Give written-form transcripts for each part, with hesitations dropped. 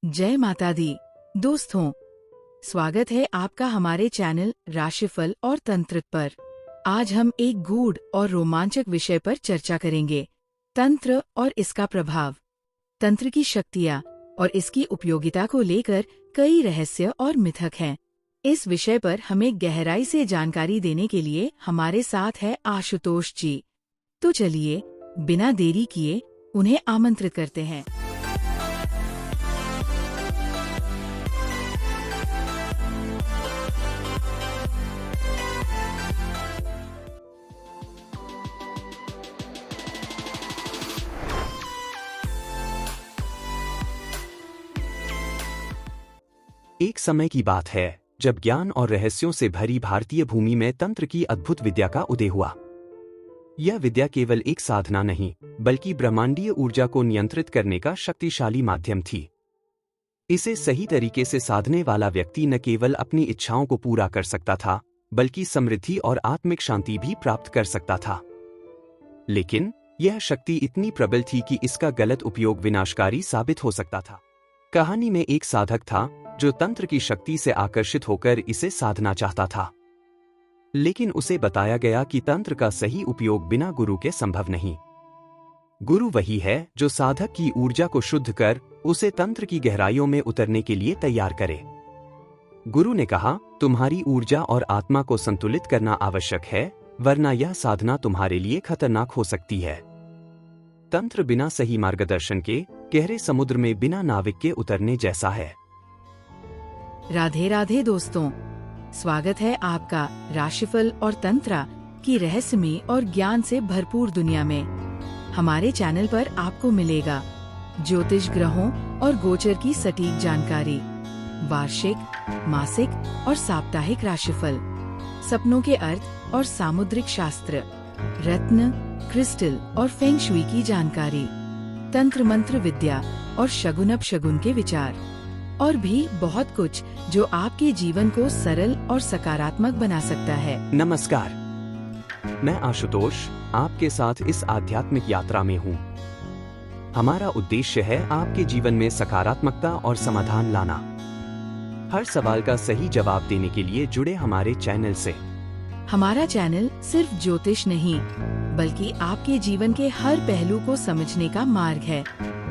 जय माता दी। दोस्तों, स्वागत है आपका हमारे चैनल राशिफल और तंत्र पर। आज हम एक गूढ़ और रोमांचक विषय पर चर्चा करेंगे, तंत्र और इसका प्रभाव। तंत्र की शक्तियाँ और इसकी उपयोगिता को लेकर कई रहस्य और मिथक हैं। इस विषय पर हमें गहराई से जानकारी देने के लिए हमारे साथ है आशुतोष जी। तो चलिए बिना देरी किए उन्हें आमंत्रित करते हैं। एक समय की बात है जब ज्ञान और रहस्यों से भरी भारतीय भूमि में तंत्र की अद्भुत विद्या का उदय हुआ। यह विद्या केवल एक साधना नहीं, बल्कि ब्रह्मांडीय ऊर्जा को नियंत्रित करने का शक्तिशाली माध्यम थी। इसे सही तरीके से साधने वाला व्यक्ति न केवल अपनी इच्छाओं को पूरा कर सकता था, बल्कि समृद्धि और आत्मिक शांति भी प्राप्त कर सकता था। लेकिन यह शक्ति इतनी प्रबल थी कि इसका गलत उपयोग विनाशकारी साबित हो सकता था। कहानी में एक साधक था जो तंत्र की शक्ति से आकर्षित होकर इसे साधना चाहता था, लेकिन उसे बताया गया कि तंत्र का सही उपयोग बिना गुरु के संभव नहीं। गुरु वही है जो साधक की ऊर्जा को शुद्ध कर उसे तंत्र की गहराइयों में उतरने के लिए तैयार करे। गुरु ने कहा, तुम्हारी ऊर्जा और आत्मा को संतुलित करना आवश्यक है, वरना यह साधना तुम्हारे लिए खतरनाक हो सकती है। तंत्र बिना सही मार्गदर्शन के गहरे समुद्र में बिना नाविक के उतरने जैसा है। राधे राधे दोस्तों, स्वागत है आपका राशिफल और तंत्रा की रहस्यमय और ज्ञान से भरपूर दुनिया में। हमारे चैनल पर आपको मिलेगा ज्योतिष ग्रहों और गोचर की सटीक जानकारी, वार्षिक, मासिक और साप्ताहिक राशिफल, सपनों के अर्थ और सामुद्रिक शास्त्र, रत्न, क्रिस्टल और फेंग शुई की जानकारी, तंत्र मंत्र विद्या और शगुन अपशगुन के विचार, और भी बहुत कुछ जो आपके जीवन को सरल और सकारात्मक बना सकता है। नमस्कार, मैं आशुतोष आपके साथ इस आध्यात्मिक यात्रा में हूँ। हमारा उद्देश्य है आपके जीवन में सकारात्मकता और समाधान लाना। हर सवाल का सही जवाब देने के लिए जुड़े हमारे चैनल से। हमारा चैनल सिर्फ ज्योतिष नहीं, बल्कि आपके जीवन के हर पहलू को समझने का मार्ग है।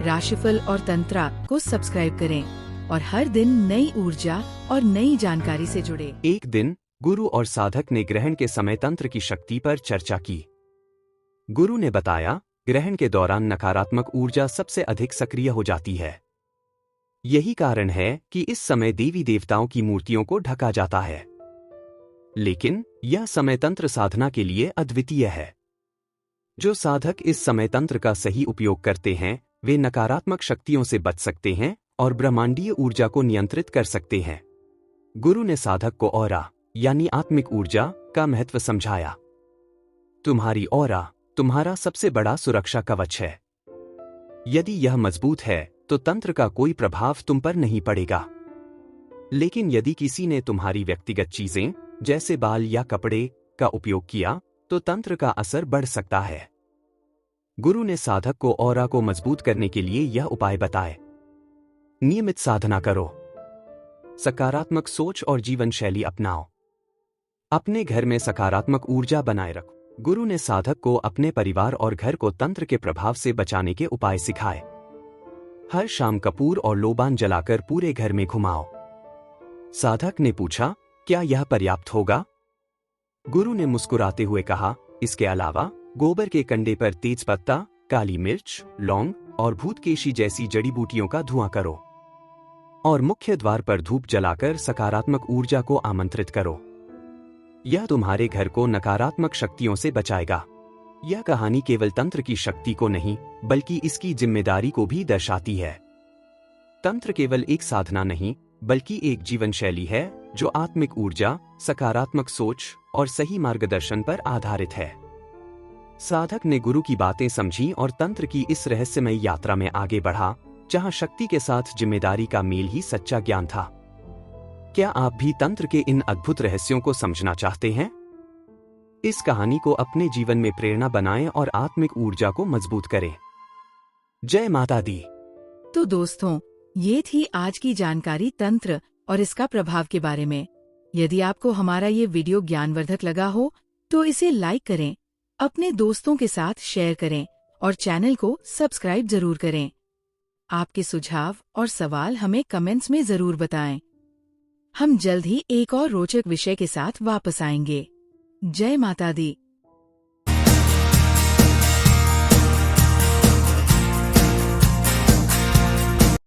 राशिफल और तंत्रा को सब्सक्राइब करें और हर दिन नई ऊर्जा और नई जानकारी से जुड़े। एक दिन गुरु और साधक ने ग्रहण के समय तंत्र की शक्ति पर चर्चा की। गुरु ने बताया, ग्रहण के दौरान नकारात्मक ऊर्जा सबसे अधिक सक्रिय हो जाती है। यही कारण है कि इस समय देवी देवताओं की मूर्तियों को ढका जाता है। लेकिन यह समय तंत्र साधना के लिए अद्वितीय है। जो साधक इस समय तंत्र का सही उपयोग करते हैं, वे नकारात्मक शक्तियों से बच सकते हैं और ब्रह्मांडीय ऊर्जा को नियंत्रित कर सकते हैं। गुरु ने साधक को ऑरा यानी आत्मिक ऊर्जा का महत्व समझाया। तुम्हारी ऑरा तुम्हारा सबसे बड़ा सुरक्षा कवच है। यदि यह मजबूत है तो तंत्र का कोई प्रभाव तुम पर नहीं पड़ेगा। लेकिन यदि किसी ने तुम्हारी व्यक्तिगत चीजें जैसे बाल या कपड़े का उपयोग किया तो तंत्र का असर बढ़ सकता है। गुरु ने साधक को ऑरा को मजबूत करने के लिए यह उपाय बताए। नियमित साधना करो, सकारात्मक सोच और जीवन शैली अपनाओ, अपने घर में सकारात्मक ऊर्जा बनाए रखो। गुरु ने साधक को अपने परिवार और घर को तंत्र के प्रभाव से बचाने के उपाय सिखाए। हर शाम कपूर और लोबान जलाकर पूरे घर में घुमाओ। साधक ने पूछा, क्या यह पर्याप्त होगा? गुरु ने मुस्कुराते हुए कहा, इसके अलावा गोबर के कंडे पर तेज पत्ता, काली मिर्च, लौंग और भूतकेशी जैसी जड़ी बूटियों का धुआं करो और मुख्य द्वार पर धूप जलाकर सकारात्मक ऊर्जा को आमंत्रित करो। यह तुम्हारे घर को नकारात्मक शक्तियों से बचाएगा। यह कहानी केवल तंत्र की शक्ति को नहीं, बल्कि इसकी जिम्मेदारी को भी दर्शाती है। तंत्र केवल एक साधना नहीं, बल्कि एक जीवन शैली है जो आत्मिक ऊर्जा, सकारात्मक सोच और सही मार्गदर्शन पर आधारित है। साधक ने गुरु की बातें समझी और तंत्र की इस रहस्यमय यात्रा में आगे बढ़ा, जहां शक्ति के साथ जिम्मेदारी का मेल ही सच्चा ज्ञान था। क्या आप भी तंत्र के इन अद्भुत रहस्यों को समझना चाहते हैं? इस कहानी को अपने जीवन में प्रेरणा बनाएं और आत्मिक ऊर्जा को मजबूत करें। जय माता दी। तो दोस्तों, ये थी आज की जानकारी तंत्र और इसका प्रभाव के बारे में। यदि आपको हमारा ये वीडियो ज्ञानवर्धक लगा हो तो इसे लाइक करें, अपने दोस्तों के साथ शेयर करें और चैनल को सब्सक्राइब जरूर करें। आपके सुझाव और सवाल हमें कमेंट्स में जरूर बताएं। हम जल्द ही एक और रोचक विषय के साथ वापस आएंगे। जय माता दी।